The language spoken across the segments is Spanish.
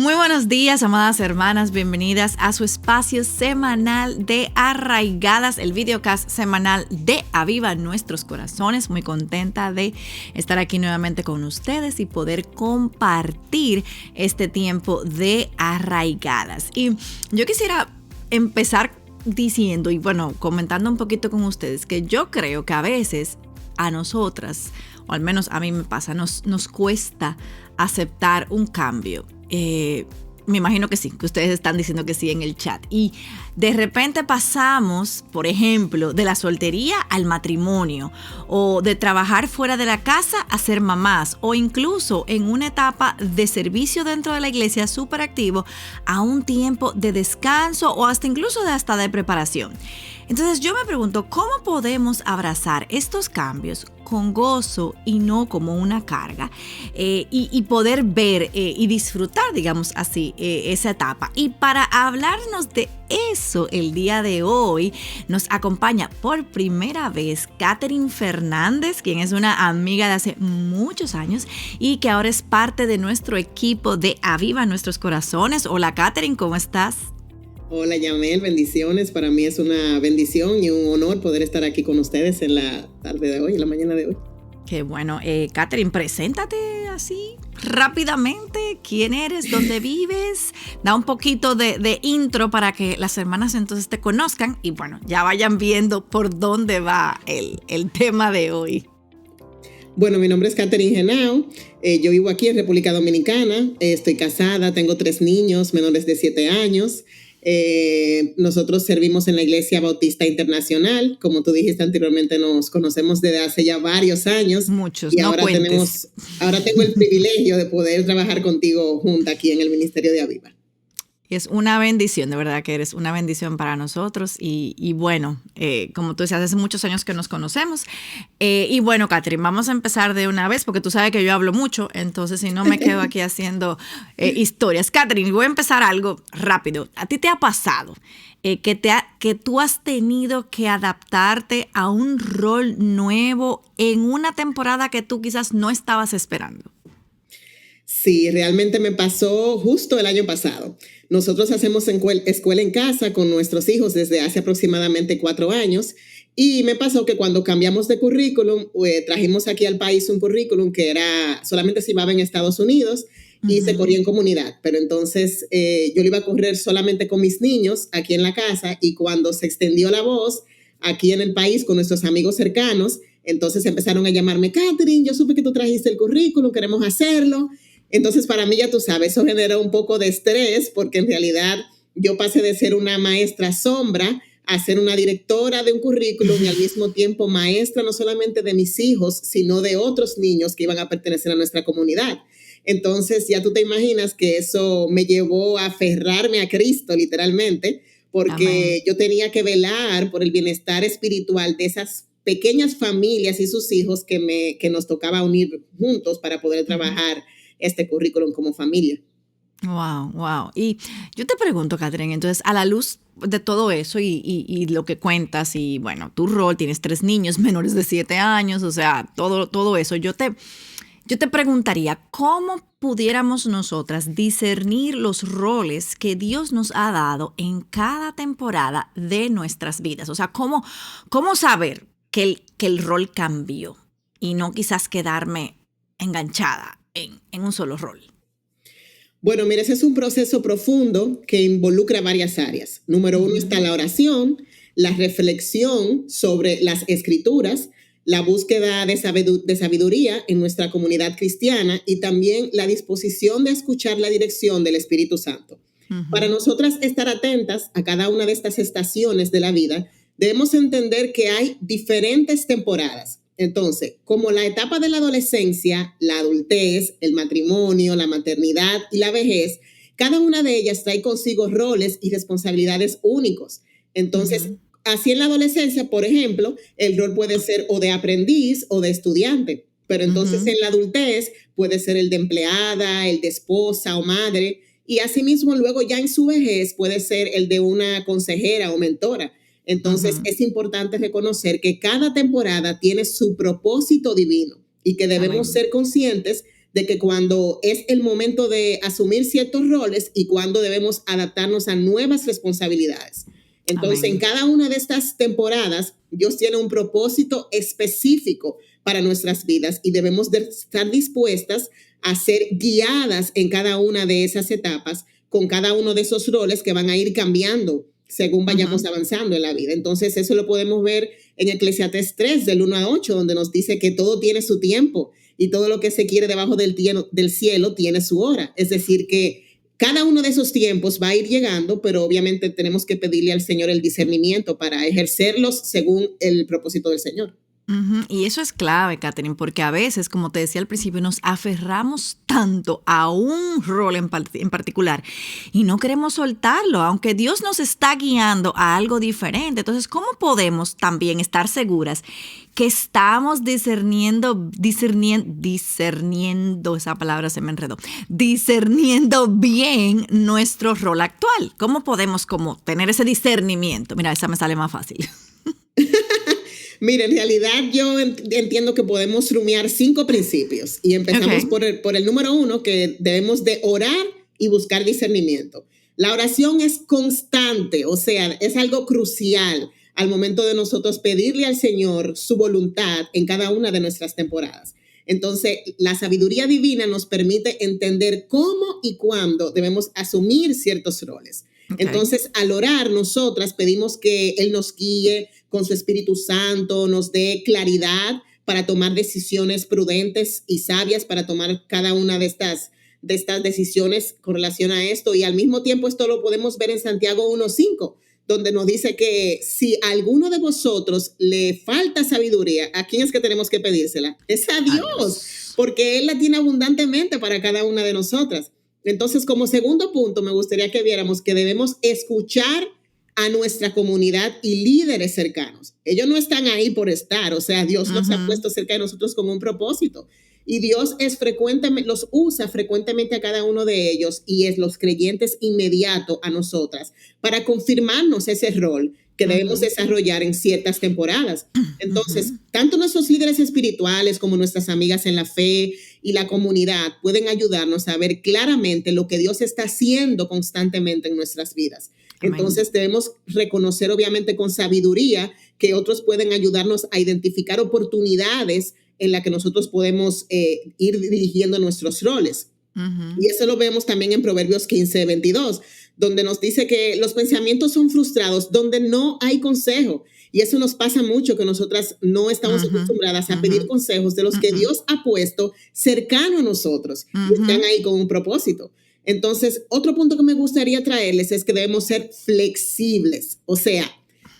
Muy buenos días, amadas hermanas, bienvenidas a su espacio semanal de Arraigadas, el videocast semanal de Aviva Nuestros Corazones. Muy contenta de estar aquí nuevamente con ustedes y poder compartir este tiempo de Arraigadas. Y yo quisiera empezar diciendo y bueno, comentando un poquito con ustedes que yo creo que a veces a nosotras, o al menos a mí me pasa, nos cuesta aceptar un cambio. Me imagino que sí, que ustedes están diciendo que sí en el chat. Y de repente pasamos, por ejemplo, de la soltería al matrimonio, o de trabajar fuera de la casa a ser mamás, o incluso en una etapa de servicio dentro de la iglesia súper activo, a un tiempo de descanso o hasta incluso de preparación. Entonces yo me pregunto, ¿cómo podemos abrazar estos cambios con gozo y no como una carga? Y poder ver y disfrutar, digamos así, esa etapa. Y para hablarnos de eso el día de hoy, nos acompaña por primera vez Catherine Fernández, quien es una amiga de hace muchos años y que ahora es parte de nuestro equipo de Aviva Nuestros Corazones. Hola Catherine, ¿cómo estás? Hola Yamel, bendiciones. Para mí es una bendición y un honor poder estar aquí con ustedes en la tarde de hoy, en la mañana de hoy. Qué bueno. Catherine, preséntate así rápidamente. ¿Quién eres? ¿Dónde vives? Da un poquito de intro para que las hermanas entonces te conozcan y bueno, ya vayan viendo por dónde va el tema de hoy. Bueno, mi nombre es Catherine Henao. Yo vivo aquí en República Dominicana. Estoy casada, tengo 3 niños menores de 7 años. Nosotros servimos en la Iglesia Bautista Internacional. Como tú dijiste anteriormente, nos conocemos desde hace ya varios años. Muchos, y no ahora cuentes. Ahora tengo el privilegio de poder trabajar contigo junta aquí en el Ministerio de Aviva. Y es una bendición, de verdad que eres una bendición para nosotros. Y bueno, como tú decías, hace muchos años que nos conocemos. Y bueno, Catherine, vamos a empezar de una vez, porque tú sabes que yo hablo mucho, entonces si no me quedo aquí haciendo historias. Catherine, voy a empezar algo rápido. ¿A ti te ha pasado que tú has tenido que adaptarte a un rol nuevo en una temporada que tú quizás no estabas esperando? Sí, realmente me pasó justo el año pasado. Nosotros hacemos escuela en casa con nuestros hijos desde hace aproximadamente 4 años y me pasó que cuando cambiamos de currículum, trajimos aquí al país un currículum que era solamente se llevaba en Estados Unidos y se corría en comunidad, pero entonces yo lo iba a correr solamente con mis niños aquí en la casa y cuando se extendió la voz aquí en el país con nuestros amigos cercanos, entonces empezaron a llamarme, Catherine, yo supe que tú trajiste el currículum, queremos hacerlo. Entonces, para mí, ya tú sabes, eso generó un poco de estrés porque en realidad yo pasé de ser una maestra sombra a ser una directora de un currículum y al mismo tiempo maestra no solamente de mis hijos, sino de otros niños que iban a pertenecer a nuestra comunidad. Entonces, ya tú te imaginas que eso me llevó a aferrarme a Cristo, literalmente, porque Amén. yo tenía que velar por el bienestar espiritual de esas pequeñas familias y sus hijos que nos tocaba unir juntos para poder trabajar este currículum como familia. Wow. Y yo te pregunto, Catherine, entonces, a la luz de todo eso y lo que cuentas y, bueno, tu rol, tienes 3 niños menores de 7 años, o sea, todo eso, yo te preguntaría, ¿cómo pudiéramos nosotras discernir los roles que Dios nos ha dado en cada temporada de nuestras vidas? O sea, ¿cómo saber que el rol cambió y no quizás quedarme enganchada en un solo rol? Bueno, mira, ese es un proceso profundo que involucra varias áreas. Número 1 está la oración, la reflexión sobre las escrituras, la búsqueda de sabiduría en nuestra comunidad cristiana y también la disposición de escuchar la dirección del Espíritu Santo. Para nosotras estar atentas a cada una de estas estaciones de la vida, debemos entender que hay diferentes temporadas. Entonces, como la etapa de la adolescencia, la adultez, el matrimonio, la maternidad y la vejez, cada una de ellas trae consigo roles y responsabilidades únicos. Entonces, así en la adolescencia, por ejemplo, el rol puede ser o de aprendiz o de estudiante, pero entonces en la adultez puede ser el de empleada, el de esposa o madre, y asimismo luego ya en su vejez puede ser el de una consejera o mentora. Entonces es importante reconocer que cada temporada tiene su propósito divino y que debemos ser conscientes de que cuando es el momento de asumir ciertos roles y cuando debemos adaptarnos a nuevas responsabilidades. Entonces, en cada una de estas temporadas, Dios tiene un propósito específico para nuestras vidas y debemos de estar dispuestas a ser guiadas en cada una de esas etapas con cada uno de esos roles que van a ir cambiando según vayamos avanzando en la vida. Entonces, eso lo podemos ver en Eclesiastés 3, del 1 al 8, donde nos dice que todo tiene su tiempo y todo lo que se quiere debajo del cielo tiene su hora. Es decir, que cada uno de esos tiempos va a ir llegando, pero obviamente tenemos que pedirle al Señor el discernimiento para ejercerlos según el propósito del Señor. Y eso es clave, Katherine, porque a veces, como te decía al principio, nos aferramos tanto a un rol en particular y no queremos soltarlo, aunque Dios nos está guiando a algo diferente. Entonces, ¿cómo podemos también estar seguras que estamos discerniendo, esa palabra se me enredó, discerniendo bien nuestro rol actual? ¿Cómo podemos como tener ese discernimiento? Mira, esa me sale más fácil. Mira, en realidad yo entiendo que podemos rumiar 5 principios y empezamos por el número 1, que debemos de orar y buscar discernimiento. La oración es constante, o sea, es algo crucial al momento de nosotros pedirle al Señor su voluntad en cada una de nuestras temporadas. Entonces, la sabiduría divina nos permite entender cómo y cuándo debemos asumir ciertos roles. Entonces, al orar, nosotras pedimos que Él nos guíe con su Espíritu Santo, nos dé claridad para tomar decisiones prudentes y sabias, para tomar cada una de estas decisiones con relación a esto. Y al mismo tiempo esto lo podemos ver en Santiago 1:5, donde nos dice que si a alguno de vosotros le falta sabiduría, ¿a quién es que tenemos que pedírsela? Es a Dios, porque Él la tiene abundantemente para cada una de nosotras. Entonces, como segundo punto, me gustaría que viéramos que debemos escuchar a nuestra comunidad y líderes cercanos. Ellos no están ahí por estar, o sea, Dios los ha puesto cerca de nosotros con un propósito. Y Dios los usa frecuentemente a cada uno de ellos y es los creyentes inmediato a nosotras para confirmarnos ese rol que debemos desarrollar en ciertas temporadas. Entonces, tanto nuestros líderes espirituales como nuestras amigas en la fe y la comunidad pueden ayudarnos a ver claramente lo que Dios está haciendo constantemente en nuestras vidas. Entonces debemos reconocer obviamente con sabiduría que otros pueden ayudarnos a identificar oportunidades en las que nosotros podemos ir dirigiendo nuestros roles. Y eso lo vemos también en Proverbios 15:22, donde nos dice que los pensamientos son frustrados donde no hay consejo. Y eso nos pasa mucho, que nosotras no estamos acostumbradas a pedir consejos de los que Dios ha puesto cercano a nosotros y están ahí con un propósito. Entonces, otro punto que me gustaría traerles es que debemos ser flexibles. O sea,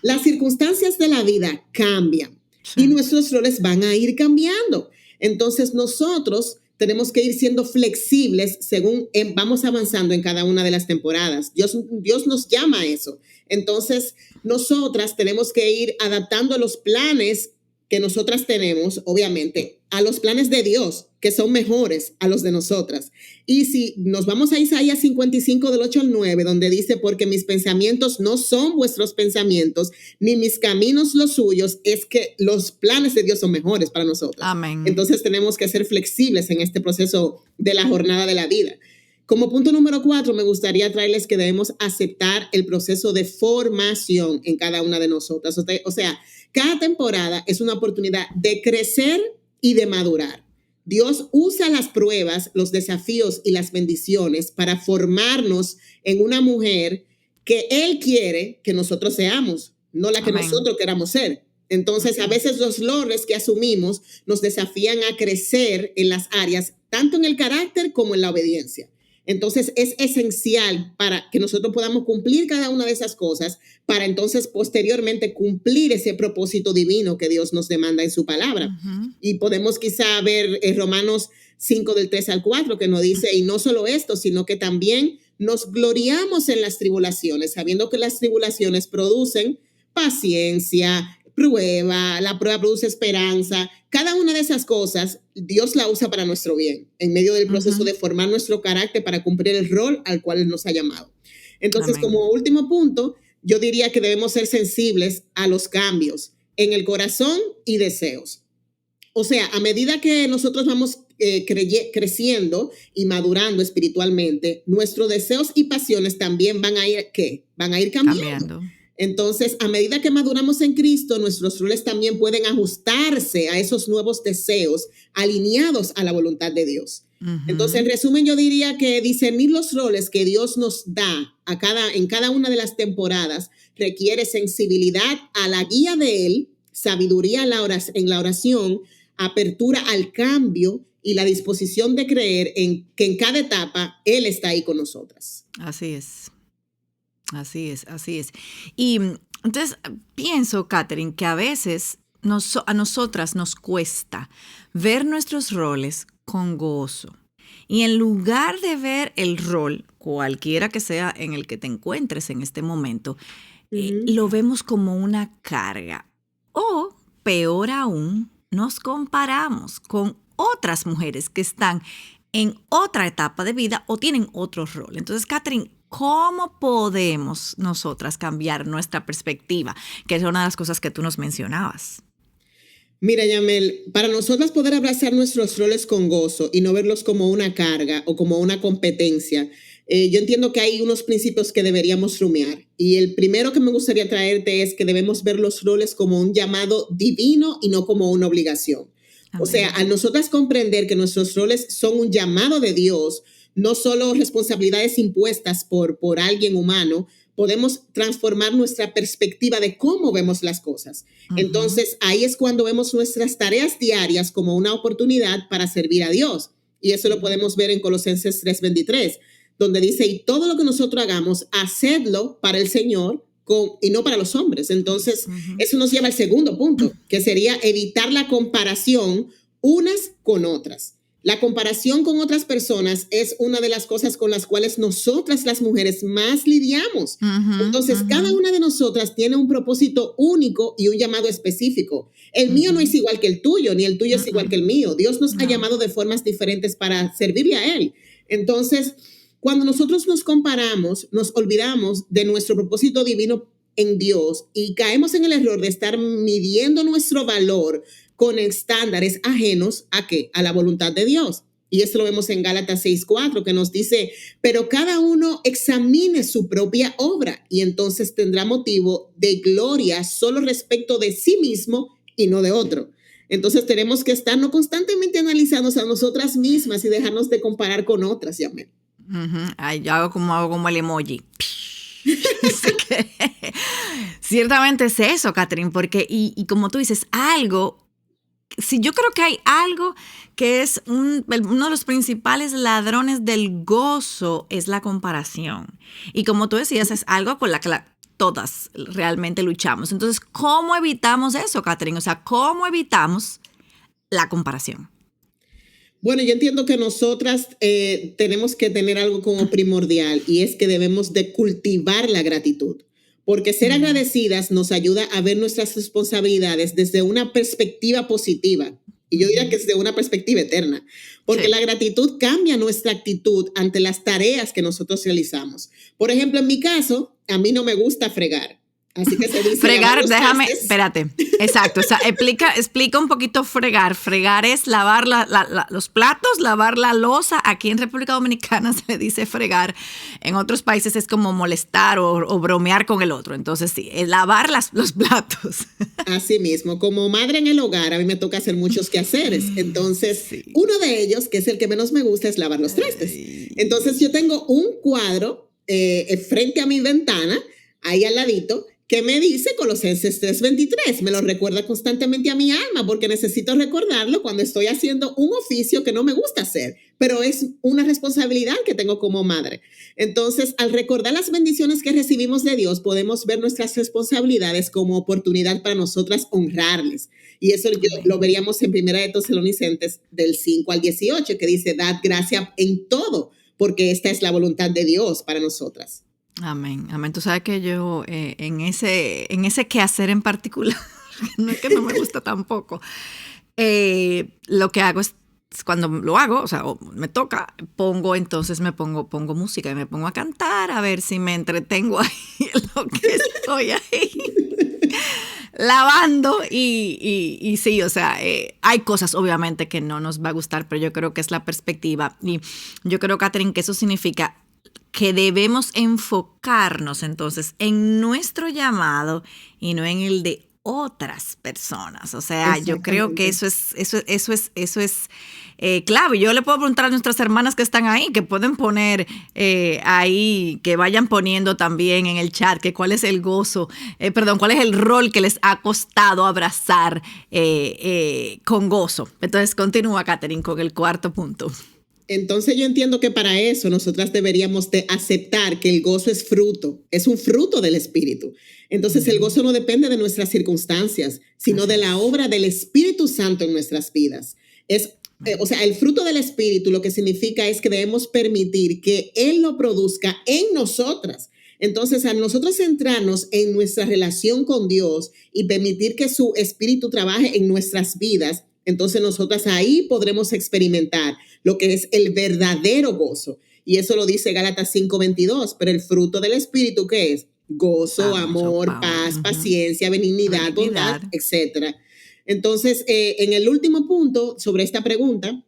las circunstancias de la vida cambian y nuestros roles van a ir cambiando. Entonces, nosotros tenemos que ir siendo flexibles según vamos avanzando en cada una de las temporadas. Dios nos llama a eso. Entonces, nosotras tenemos que ir adaptando los planes que nosotras tenemos, obviamente, a los planes de Dios, que son mejores a los de nosotras. Y si nos vamos a Isaías 55, del 8 al 9, donde dice, porque mis pensamientos no son vuestros pensamientos, ni mis caminos los suyos, es que los planes de Dios son mejores para nosotros. Amén. Entonces tenemos que ser flexibles en este proceso de la jornada de la vida. Como punto número 4, me gustaría traerles que debemos aceptar el proceso de formación en cada una de nosotras. O sea, cada temporada es una oportunidad de crecer y de madurar. Dios usa las pruebas, los desafíos y las bendiciones para formarnos en una mujer que Él quiere que nosotros seamos, no la que nosotros queramos ser. Entonces, a veces los roles que asumimos nos desafían a crecer en las áreas, tanto en el carácter como en la obediencia. Entonces, es esencial para que nosotros podamos cumplir cada una de esas cosas, para entonces posteriormente cumplir ese propósito divino que Dios nos demanda en su palabra. Y podemos quizá ver Romanos 5, del 3 al 4, que nos dice, y no solo esto, sino que también nos gloriamos en las tribulaciones, sabiendo que las tribulaciones producen paciencia, la prueba produce esperanza. Cada una de esas cosas, Dios la usa para nuestro bien, en medio del proceso de formar nuestro carácter para cumplir el rol al cual Él nos ha llamado. Entonces, como último punto, yo diría que debemos ser sensibles a los cambios en el corazón y deseos. O sea, a medida que nosotros vamos creciendo y madurando espiritualmente, nuestros deseos y pasiones también van a ir, ¿qué? Van a ir cambiando. Entonces, a medida que maduramos en Cristo, nuestros roles también pueden ajustarse a esos nuevos deseos alineados a la voluntad de Dios. Entonces, en resumen, yo diría que discernir los roles que Dios nos da en cada una de las temporadas requiere sensibilidad a la guía de Él, sabiduría en la oración, apertura al cambio y la disposición de creer que en cada etapa Él está ahí con nosotras. Así es. Así es. Y entonces pienso, Katherine, que a veces a nosotras nos cuesta ver nuestros roles con gozo. Y en lugar de ver el rol, cualquiera que sea en el que te encuentres en este momento, lo vemos como una carga. O, peor aún, nos comparamos con otras mujeres que están en otra etapa de vida o tienen otro rol. Entonces, Katherine, ¿cómo podemos nosotras cambiar nuestra perspectiva? Que es una de las cosas que tú nos mencionabas. Mira, Yamel, para nosotras poder abrazar nuestros roles con gozo y no verlos como una carga o como una competencia, yo entiendo que hay unos principios que deberíamos rumiar. Y el primero que me gustaría traerte es que debemos ver los roles como un llamado divino y no como una obligación. Amén. O sea, al nosotras comprender que nuestros roles son un llamado de Dios, no solo responsabilidades impuestas por alguien humano, podemos transformar nuestra perspectiva de cómo vemos las cosas. Entonces, ahí es cuando vemos nuestras tareas diarias como una oportunidad para servir a Dios. Y eso lo podemos ver en Colosenses 3:23, donde dice, y todo lo que nosotros hagamos, hacedlo para el Señor y no para los hombres. Entonces, eso nos lleva al segundo punto, que sería evitar la comparación unas con otras. La comparación con otras personas es una de las cosas con las cuales nosotras las mujeres más lidiamos. Entonces, cada una de nosotras tiene un propósito único y un llamado específico. El mío no es igual que el tuyo, ni el tuyo es igual que el mío. Dios nos ha llamado de formas diferentes para servirle a Él. Entonces, cuando nosotros nos comparamos, nos olvidamos de nuestro propósito divino en Dios y caemos en el error de estar midiendo nuestro valor con estándares ajenos ¿a qué? A la voluntad de Dios. Y esto lo vemos en Gálatas 6:4, que nos dice, pero cada uno examine su propia obra y entonces tendrá motivo de gloria solo respecto de sí mismo y no de otro. Entonces tenemos que estarnos constantemente analizando a nosotras mismas y dejarnos de comparar con otras, Yamel. Ay, yo hago como el emoji. Ciertamente es eso, Katherine, porque, y como tú dices, sí, yo creo que hay algo que es uno de los principales ladrones del gozo es la comparación. Y como tú decías, es algo con la que todas realmente luchamos. Entonces, ¿cómo evitamos eso, Katherine? O sea, ¿cómo evitamos la comparación? Bueno, yo entiendo que nosotras tenemos que tener algo como primordial y es que debemos de cultivar la gratitud. Porque ser agradecidas nos ayuda a ver nuestras responsabilidades desde una perspectiva positiva. Y yo diría que es de una perspectiva eterna. Porque la gratitud cambia nuestra actitud ante las tareas que nosotros realizamos. Por ejemplo, en mi caso, a mí no me gusta fregar. Así que se dice fregar, espérate. Exacto. O sea, explica un poquito fregar. Fregar es lavar los platos, lavar la loza. Aquí en República Dominicana se le dice fregar. En otros países es como molestar o bromear con el otro. Entonces, sí, es lavar los platos. Así mismo. Como madre en el hogar, a mí me toca hacer muchos quehaceres. Entonces, uno de ellos, que es el que menos me gusta, es lavar los trastes. Entonces, yo tengo un cuadro frente a mi ventana, ahí al ladito, que me dice Colosenses 3:23, me lo recuerda constantemente a mi alma porque necesito recordarlo cuando estoy haciendo un oficio que no me gusta hacer, pero es una responsabilidad que tengo como madre. Entonces, al recordar las bendiciones que recibimos de Dios, podemos ver nuestras responsabilidades como oportunidad para nosotras honrarles. Y eso lo veríamos en 1 de Tesalonicenses del 5 al 18, que dice, dad gracia en todo, porque esta es la voluntad de Dios para nosotras. Amén, amén. Tú sabes que yo en ese quehacer en particular, no es que no me gusta tampoco, lo que hago es, cuando lo hago, o sea, me toca, pongo música y me pongo a cantar a ver si me entretengo ahí en lo que estoy ahí. lavando y sí, o sea, hay cosas obviamente que no nos va a gustar, pero yo creo que es la perspectiva. Y yo creo, Catherine, que eso significa que debemos enfocarnos entonces en nuestro llamado y no en el de otras personas. O sea, yo creo que eso es clave. Yo le puedo preguntar a nuestras hermanas que están ahí, que pueden poner ahí, que vayan poniendo también en el chat, que cuál es el gozo, cuál es el rol que les ha costado abrazar con gozo. Entonces, continúa, Catherine, con el cuarto punto. Entonces yo entiendo que para eso nosotras deberíamos de aceptar que el gozo es un fruto del Espíritu. Entonces el gozo no depende de nuestras circunstancias, sino de la obra del Espíritu Santo en nuestras vidas. O sea, el fruto del Espíritu lo que significa es que debemos permitir que Él lo produzca en nosotras. Entonces, al nosotros centrarnos en nuestra relación con Dios y permitir que su Espíritu trabaje en nuestras vidas, entonces nosotras ahí podremos experimentar lo que es el verdadero gozo. Y eso lo dice Gálatas 5:22. Pero el fruto del Espíritu, ¿qué es? Gozo, amor, paz, paciencia, benignidad, bondad, etc. Entonces, en el último punto sobre esta pregunta,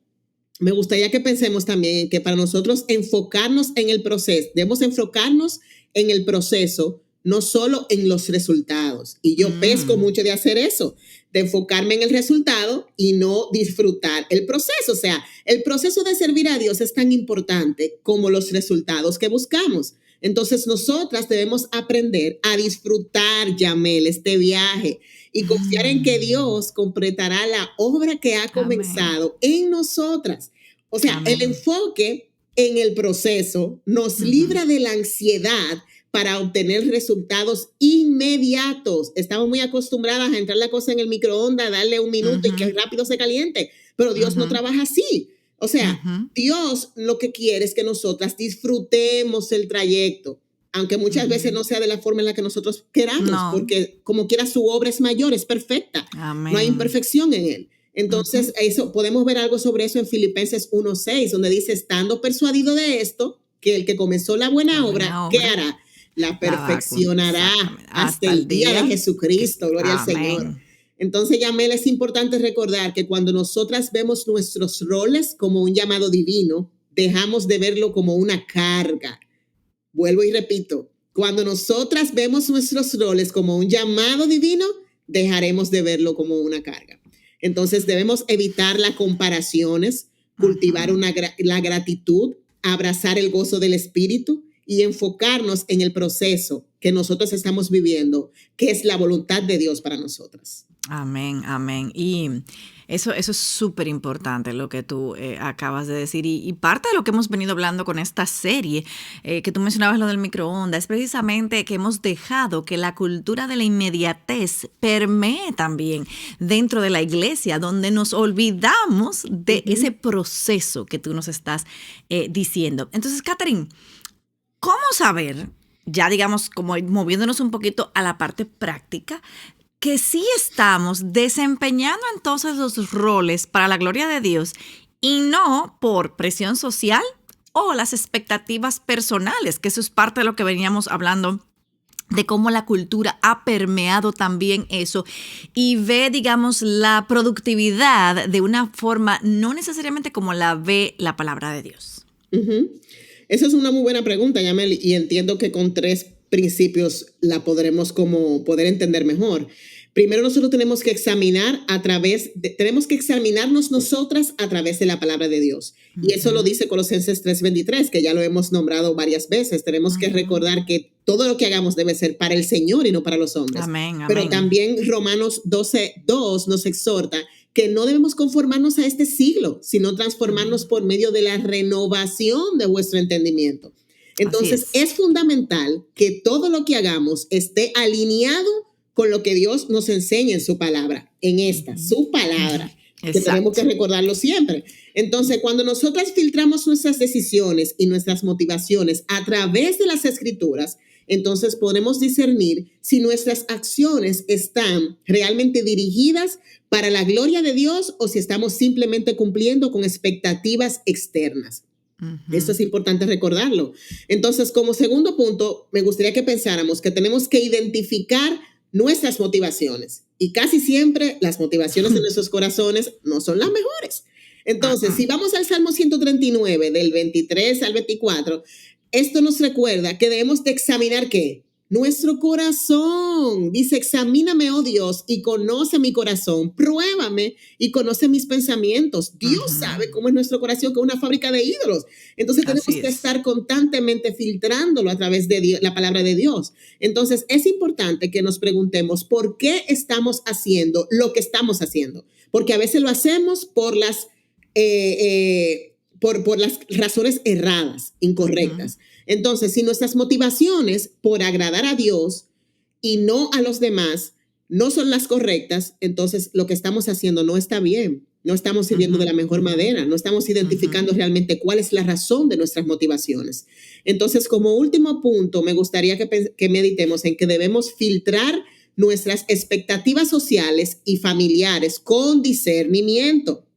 me gustaría que pensemos también que para nosotros enfocarnos en el proceso, debemos enfocarnos en el proceso, no solo en los resultados. Y yo pesco mucho de hacer eso, de enfocarme en el resultado y no disfrutar el proceso. O sea, el proceso de servir a Dios es tan importante como los resultados que buscamos. Entonces, nosotras debemos aprender a disfrutar, Yamel, este viaje y confiar en que Dios completará la obra que ha comenzado en nosotras. O sea, el enfoque en el proceso nos libra de la ansiedad para obtener resultados inmediatos. Estamos muy acostumbradas a entrar la cosa en el microondas, darle un minuto y que rápido se caliente, pero Dios no trabaja así. O sea, Dios lo que quiere es que nosotras disfrutemos el trayecto, aunque muchas veces no sea de la forma en la que nosotros queramos, porque como quiera su obra es mayor, es perfecta. No hay imperfección en Él. Entonces, eso, podemos ver algo sobre eso en Filipenses 1:6, donde dice, estando persuadido de esto, que el que comenzó la buena obra, ¿qué hará? La perfeccionará hasta el día de Jesucristo. Gloria al Señor. Entonces, Yamel, es importante recordar que cuando nosotras vemos nuestros roles como un llamado divino, dejamos de verlo como una carga. Vuelvo y repito, cuando nosotras vemos nuestros roles como un llamado divino, dejaremos de verlo como una carga. Entonces, debemos evitar las comparaciones, cultivar la gratitud, abrazar el gozo del Espíritu y enfocarnos en el proceso que nosotros estamos viviendo, que es la voluntad de Dios para nosotras. Amén, amén. Y eso es súper importante lo que tú acabas de decir. Y parte de lo que hemos venido hablando con esta serie, que tú mencionabas lo del microondas, es precisamente que hemos dejado que la cultura de la inmediatez permee también dentro de la iglesia, donde nos olvidamos de ese proceso que tú nos estás diciendo. Entonces, Catherine, ¿cómo saber, ya digamos, como moviéndonos un poquito a la parte práctica, que sí estamos desempeñando entonces los roles para la gloria de Dios y no por presión social o las expectativas personales, que eso es parte de lo que veníamos hablando, de cómo la cultura ha permeado también eso y ve, digamos, la productividad de una forma no necesariamente como la ve la palabra de Dios? Esa es una muy buena pregunta, Yamel, y entiendo que con 3 principios la podremos como poder entender mejor. Primero, nosotros tenemos que examinarnos nosotras a través de la palabra de Dios. Y eso lo dice Colosenses 3:23, que ya lo hemos nombrado varias veces. Tenemos que recordar que todo lo que hagamos debe ser para el Señor y no para los hombres. Amén, amén. Pero también Romanos 12:2 nos exhorta que no debemos conformarnos a este siglo, sino transformarnos por medio de la renovación de vuestro entendimiento. Entonces, es fundamental que todo lo que hagamos esté alineado con lo que Dios nos enseña en su palabra, su palabra, que tenemos que recordarlo siempre. Entonces, cuando nosotras filtramos nuestras decisiones y nuestras motivaciones a través de las Escrituras, entonces podemos discernir si nuestras acciones están realmente dirigidas para la gloria de Dios o si estamos simplemente cumpliendo con expectativas externas. Esto es importante recordarlo. Entonces, como segundo punto, me gustaría que pensáramos que tenemos que identificar nuestras motivaciones. Y casi siempre las motivaciones de nuestros corazones no son las mejores. Entonces, si vamos al Salmo 139, del 23 al 24, esto nos recuerda que debemos de examinar ¿qué? Nuestro corazón. Dice, examíname, oh Dios, y conoce mi corazón. Pruébame y conoce mis pensamientos. Dios sabe cómo es nuestro corazón, que es una fábrica de ídolos. Entonces tenemos que estar constantemente filtrándolo a través de Dios, la palabra de Dios. Entonces es importante que nos preguntemos por qué estamos haciendo lo que estamos haciendo. Porque a veces lo hacemos por las razones erradas, incorrectas. Entonces, si nuestras motivaciones por agradar a Dios y no a los demás no son las correctas, entonces lo que estamos haciendo no está bien. No estamos sirviendo de la mejor manera, no estamos identificando realmente cuál es la razón de nuestras motivaciones. Entonces, como último punto, me gustaría que meditemos en que debemos filtrar nuestras expectativas sociales y familiares con discernimiento.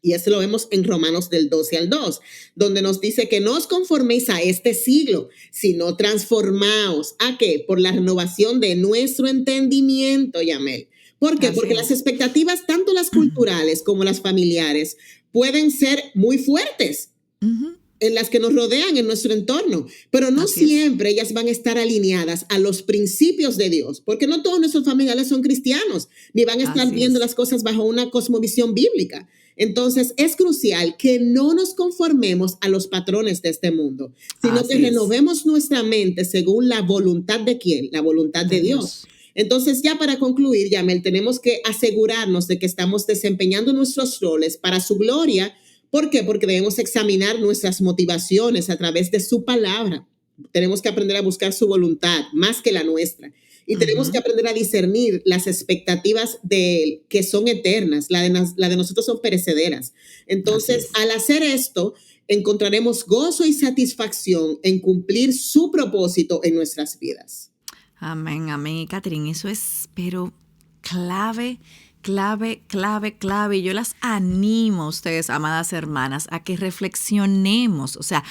Y eso lo vemos en Romanos del 12 al 2, donde nos dice que no os conforméis a este siglo, sino transformaos. ¿A qué? Por la renovación de nuestro entendimiento, Yamel. ¿Por qué? Porque las expectativas, tanto las culturales como las familiares, pueden ser muy fuertes en las que nos rodean en nuestro entorno, pero no siempre ellas van a estar alineadas a los principios de Dios, porque no todos nuestros familiares son cristianos, ni van a estar viendo las cosas bajo una cosmovisión bíblica. Entonces, es crucial que no nos conformemos a los patrones de este mundo, sino que renovemos nuestra mente según la voluntad de ¿quién? La voluntad de Dios. Entonces, ya para concluir, Yamel, tenemos que asegurarnos de que estamos desempeñando nuestros roles para su gloria. ¿Por qué? Porque debemos examinar nuestras motivaciones a través de su palabra. Tenemos que aprender a buscar su voluntad más que la nuestra. Y tenemos que aprender a discernir las expectativas de Él, que son eternas. La de nosotros son perecederas. Entonces, al hacer esto, encontraremos gozo y satisfacción en cumplir su propósito en nuestras vidas. Amén, amén. Catherine, eso es, pero clave. Y yo las animo a ustedes, amadas hermanas, a que reflexionemos. O sea,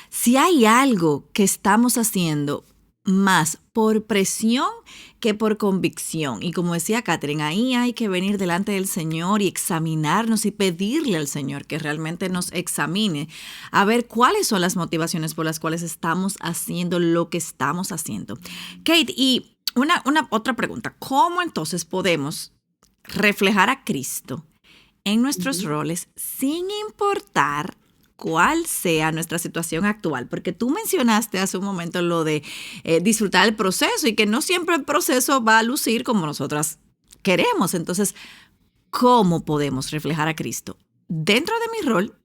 si hay algo que estamos haciendo más por presión que por convicción. Y como decía Catherine, ahí hay que venir delante del Señor y examinarnos y pedirle al Señor que realmente nos examine a ver cuáles son las motivaciones por las cuales estamos haciendo lo que estamos haciendo. Kate, y una otra pregunta. ¿Cómo entonces podemos reflejar a Cristo en nuestros roles sin importar cuál sea nuestra situación actual? Porque tú mencionaste hace un momento lo de disfrutar el proceso y que no siempre el proceso va a lucir como nosotras queremos. Entonces, ¿cómo podemos reflejar a Cristo dentro de mi rol,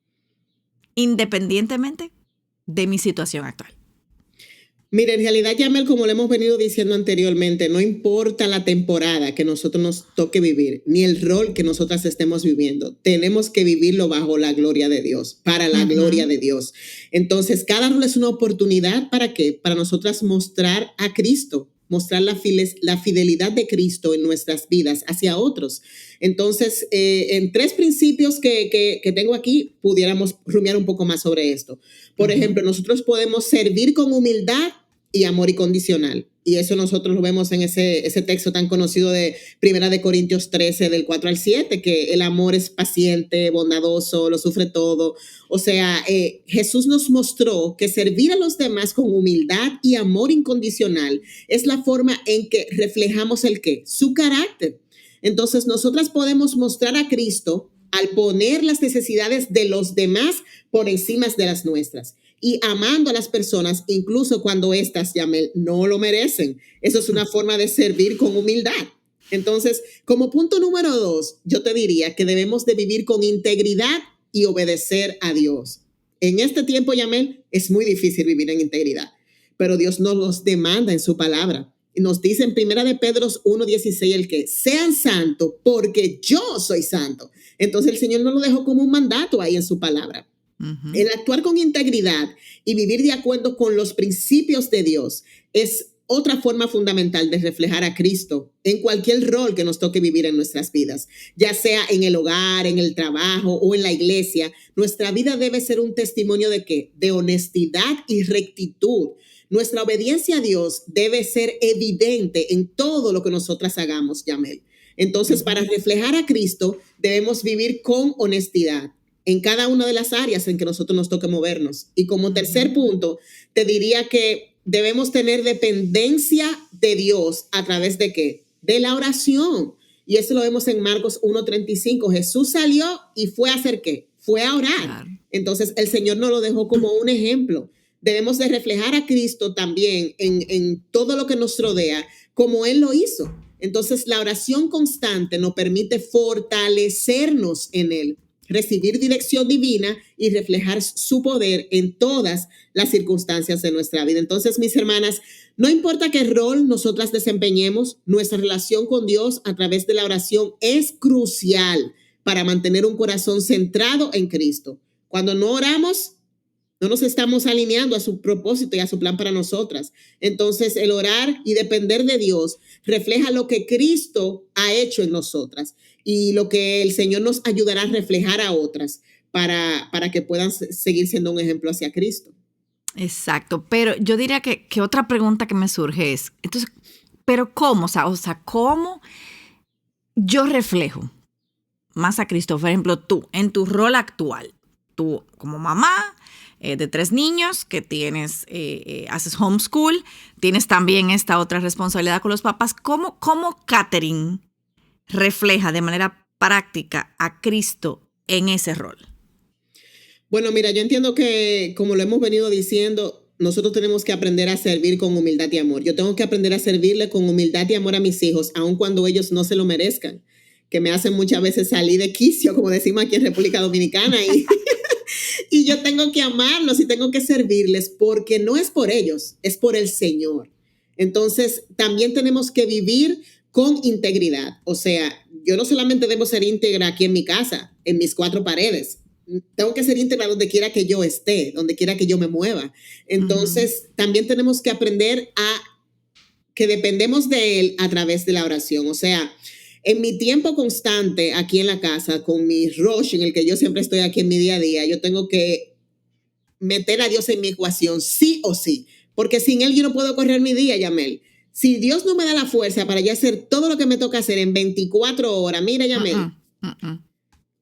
independientemente de mi situación actual? Mira, en realidad, Yamel, como le hemos venido diciendo anteriormente, no importa la temporada que nosotros nos toque vivir, ni el rol que nosotras estemos viviendo, tenemos que vivirlo bajo la gloria de Dios, para la gloria de Dios. Entonces, cada rol es una oportunidad, ¿para qué? Para nosotras mostrar a Cristo, mostrar la fidelidad de Cristo en nuestras vidas hacia otros. Entonces, en 3 principios que tengo aquí, pudiéramos rumiar un poco más sobre esto. Por ejemplo, nosotros podemos servir con humildad y amor incondicional. Y eso nosotros lo vemos en ese texto tan conocido de 1 Corintios 13, del 4 al 7, que el amor es paciente, bondadoso, lo sufre todo. O sea, Jesús nos mostró que servir a los demás con humildad y amor incondicional es la forma en que reflejamos el ¿qué? Su carácter. Entonces, nosotras podemos mostrar a Cristo al poner las necesidades de los demás por encima de las nuestras. Y amando a las personas, incluso cuando éstas, Yamel, no lo merecen. Eso es una forma de servir con humildad. Entonces, como punto número 2, yo te diría que debemos de vivir con integridad y obedecer a Dios. En este tiempo, Yamel, es muy difícil vivir en integridad, pero Dios nos los demanda en su palabra. Y nos dice en 1 Pedro 1:16 el que sean santos porque yo soy santo. Entonces el Señor nos lo dejó como un mandato ahí en su palabra. El actuar con integridad y vivir de acuerdo con los principios de Dios es otra forma fundamental de reflejar a Cristo en cualquier rol que nos toque vivir en nuestras vidas, ya sea en el hogar, en el trabajo o en la iglesia. Nuestra vida debe ser un testimonio ¿de qué? De honestidad y rectitud. Nuestra obediencia a Dios debe ser evidente en todo lo que nosotras hagamos, Yamel. Entonces, para reflejar a Cristo, debemos vivir con honestidad en cada una de las áreas en que nosotros nos toque movernos. Y como tercer punto, te diría que debemos tener dependencia de Dios a través de ¿qué? De la oración. Y eso lo vemos en Marcos 1:35. Jesús salió y fue a hacer ¿qué? Fue a orar. Entonces el Señor nos lo dejó como un ejemplo. Debemos de reflejar a Cristo también en todo lo que nos rodea, como Él lo hizo. Entonces la oración constante nos permite fortalecernos en Él, recibir dirección divina y reflejar su poder en todas las circunstancias de nuestra vida. Entonces, mis hermanas, no importa qué rol nosotras desempeñemos, nuestra relación con Dios a través de la oración es crucial para mantener un corazón centrado en Cristo. Cuando no oramos, no nos estamos alineando a su propósito y a su plan para nosotras. Entonces, el orar y depender de Dios refleja lo que Cristo ha hecho en nosotras y lo que el Señor nos ayudará a reflejar a otras para que puedan seguir siendo un ejemplo hacia Cristo. Exacto, pero yo diría que otra pregunta que me surge es, entonces, ¿pero cómo? O sea, ¿cómo yo reflejo más a Cristo? Por ejemplo, tú, en tu rol actual, tú como mamá de 3 niños que tienes, haces homeschool, tienes también esta otra responsabilidad con los papás. ¿Cómo Katherine refleja de manera práctica a Cristo en ese rol? Bueno, mira, yo entiendo que, como lo hemos venido diciendo, nosotros tenemos que aprender a servir con humildad y amor. Yo tengo que aprender a servirle con humildad y amor a mis hijos, aun cuando ellos no se lo merezcan, que me hacen muchas veces salir de quicio, como decimos aquí en República Dominicana, y yo tengo que amarlos y tengo que servirles porque no es por ellos, es por el Señor. Entonces, también tenemos que vivir con integridad. O sea, yo no solamente debo ser íntegra aquí en mi casa, en mis 4 paredes. Tengo que ser íntegra donde quiera que yo esté, donde quiera que yo me mueva. Entonces, también tenemos que aprender a que dependemos de Él a través de la oración. O sea, en mi tiempo constante aquí en la casa, con mi rush en el que yo siempre estoy aquí en mi día a día, yo tengo que meter a Dios en mi ecuación, sí o sí, porque sin Él yo no puedo correr mi día, Yamel. Si Dios no me da la fuerza para yo hacer todo lo que me toca hacer en 24 horas, mira, Yamel,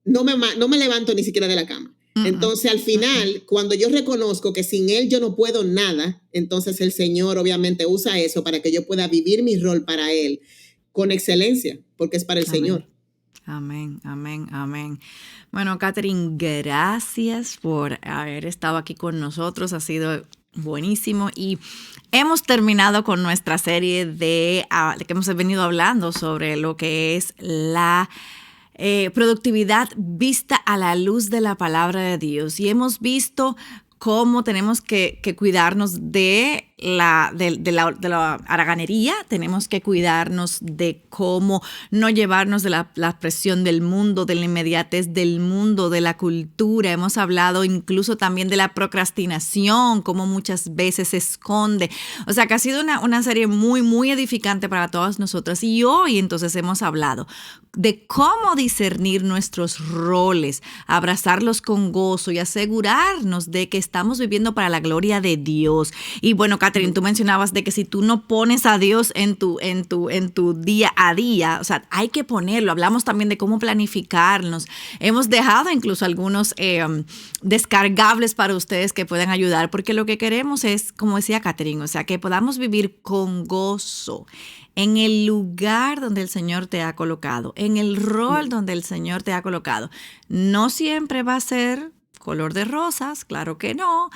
no me levanto ni siquiera de la cama. Entonces, al final, cuando yo reconozco que sin Él yo no puedo nada, entonces el Señor obviamente usa eso para que yo pueda vivir mi rol para Él con excelencia, porque es para el Señor. Amén, amén, amén. Bueno, Katherine, gracias por haber estado aquí con nosotros. Ha sido buenísimo y hemos terminado con nuestra serie de que hemos venido hablando sobre lo que es la productividad vista a la luz de la palabra de Dios. Y hemos visto cómo tenemos que cuidarnos de la haraganería, tenemos que cuidarnos de cómo no llevarnos de la presión del mundo, de la inmediatez del mundo, de la cultura. Hemos hablado incluso también de la procrastinación, cómo muchas veces se esconde. O sea, que ha sido una serie muy, muy edificante para todas nosotras. Y hoy entonces hemos hablado de cómo discernir nuestros roles, abrazarlos con gozo y asegurarnos de que estamos viviendo para la gloria de Dios. Y bueno, Katherine, tú mencionabas de que si tú no pones a Dios en tu día a día, o sea, hay que ponerlo. Hablamos también de cómo planificarnos. Hemos dejado incluso algunos descargables para ustedes que puedan ayudar, porque lo que queremos es, como decía Katherine, o sea, que podamos vivir con gozo en el lugar donde el Señor te ha colocado, en el rol donde el Señor te ha colocado. No siempre va a ser color de rosas, claro que no,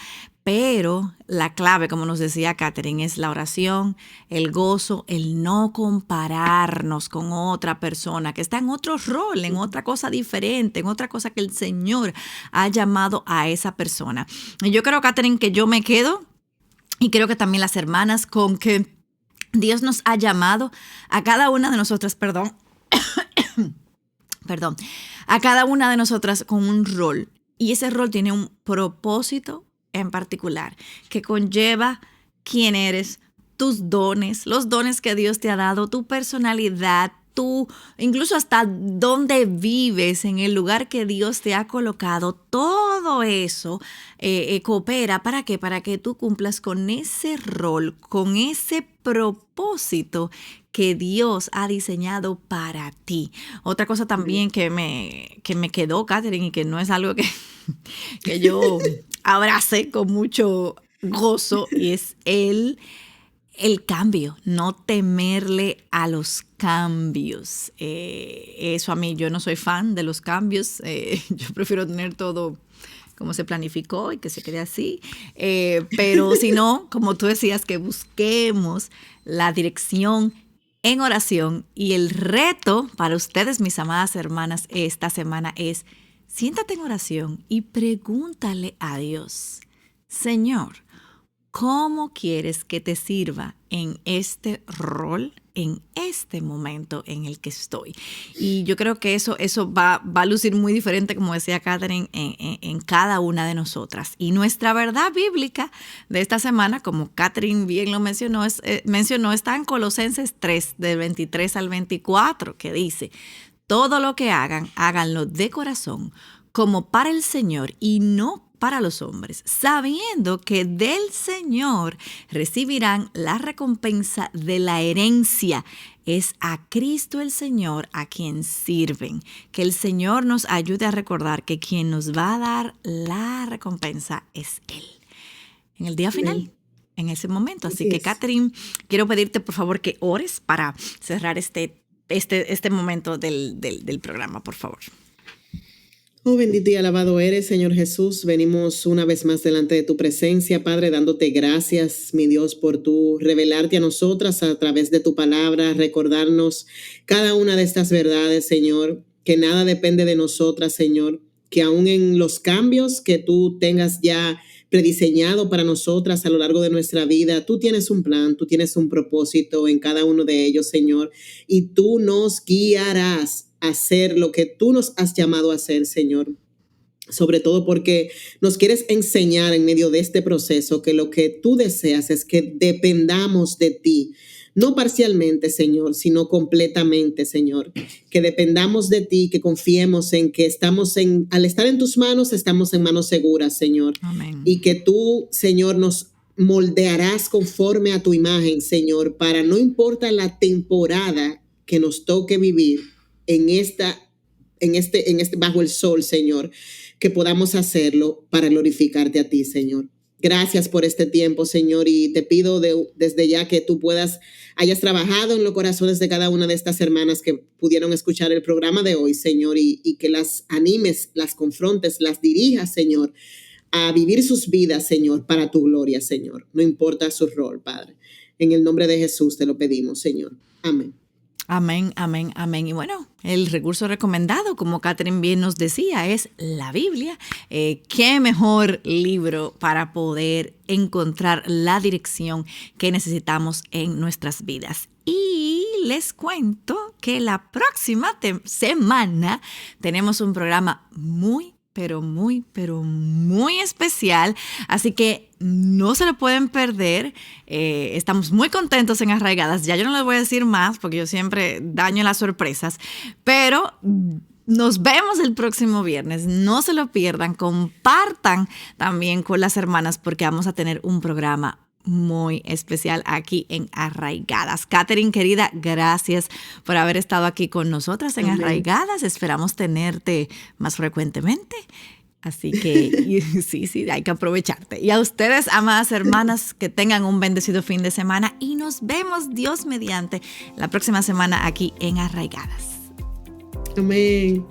pero la clave, como nos decía Katherine, es la oración, el gozo, el no compararnos con otra persona que está en otro rol, en otra cosa diferente, en otra cosa que el Señor ha llamado a esa persona. Y yo creo, Katherine, que yo me quedo, y creo que también las hermanas, con que Dios nos ha llamado a cada una de nosotras, a cada una de nosotras con un rol. Y ese rol tiene un propósito en particular que conlleva quién eres, tus dones, los dones que Dios te ha dado, tu personalidad, tú, incluso hasta dónde vives, en el lugar que Dios te ha colocado, todo eso coopera. ¿Para qué? Para que tú cumplas con ese rol, con ese propósito que Dios ha diseñado para ti. Otra cosa también que me quedó, Catherine, y que no es algo que yo abracé con mucho gozo, y es el cambio, no temerle a los cambios. Eso a mí, yo no soy fan de los cambios. Yo prefiero tener todo como se planificó y que se quede así. Pero si no, como tú decías, que busquemos la dirección en oración. Y el reto para ustedes, mis amadas hermanas, esta semana es: siéntate en oración y pregúntale a Dios: Señor, ¿cómo quieres que te sirva en este rol, en este momento en el que estoy? Y yo creo que eso va a lucir muy diferente, como decía Catherine, en cada una de nosotras. Y nuestra verdad bíblica de esta semana, como Catherine bien lo mencionó, está en Colosenses 3, del 23 al 24, que dice: todo lo que hagan, háganlo de corazón, como para el Señor y no para los hombres, sabiendo que del Señor recibirán la recompensa de la herencia. Es a Cristo el Señor a quien sirven. Que el Señor nos ayude a recordar que quien nos va a dar la recompensa es Él en el día final, en ese momento. Así que, Catherine, quiero pedirte por favor que ores para cerrar este momento del programa, por favor. Oh, bendito y alabado eres, Señor Jesús. Venimos una vez más delante de tu presencia, Padre, dándote gracias, mi Dios, por tu revelarte a nosotras a través de tu palabra, recordarnos cada una de estas verdades, Señor, que nada depende de nosotras, Señor, que aún en los cambios que tú tengas ya prediseñado para nosotras a lo largo de nuestra vida, tú tienes un plan, tú tienes un propósito en cada uno de ellos, Señor, y tú nos guiarás a hacer lo que tú nos has llamado a hacer, Señor. Sobre todo porque nos quieres enseñar en medio de este proceso que lo que tú deseas es que dependamos de ti, no parcialmente, Señor, sino completamente, Señor. Que dependamos de ti, que confiemos en que al estar en tus manos, estamos en manos seguras, Señor. Amén. Y que tú, Señor, nos moldearás conforme a tu imagen, Señor, para no importa la temporada que nos toque vivir bajo el sol, Señor, que podamos hacerlo para glorificarte a ti, Señor. Gracias por este tiempo, Señor, y te pido desde ya que tú hayas trabajado en los corazones de cada una de estas hermanas que pudieron escuchar el programa de hoy, Señor, y que las animes, las confrontes, las dirijas, Señor, a vivir sus vidas, Señor, para tu gloria, Señor. No importa su rol, Padre. En el nombre de Jesús te lo pedimos, Señor. Amén. Amén, amén, amén. Y bueno, el recurso recomendado, como Catherine bien nos decía, es la Biblia. ¿Qué mejor libro para poder encontrar la dirección que necesitamos en nuestras vidas? Y les cuento que la próxima semana tenemos un programa muy especial, así que no se lo pueden perder. Estamos muy contentos en Arraigadas. Ya yo no les voy a decir más porque yo siempre daño las sorpresas, pero nos vemos el próximo viernes. No se lo pierdan, compartan también con las hermanas porque vamos a tener un programa muy especial aquí en Arraigadas. Catherine, querida, gracias por haber estado aquí con nosotras en Arraigadas. Esperamos tenerte más frecuentemente. Así que sí, hay que aprovecharte. Y a ustedes, amadas hermanas, que tengan un bendecido fin de semana y nos vemos, Dios mediante, la próxima semana aquí en Arraigadas. Amén.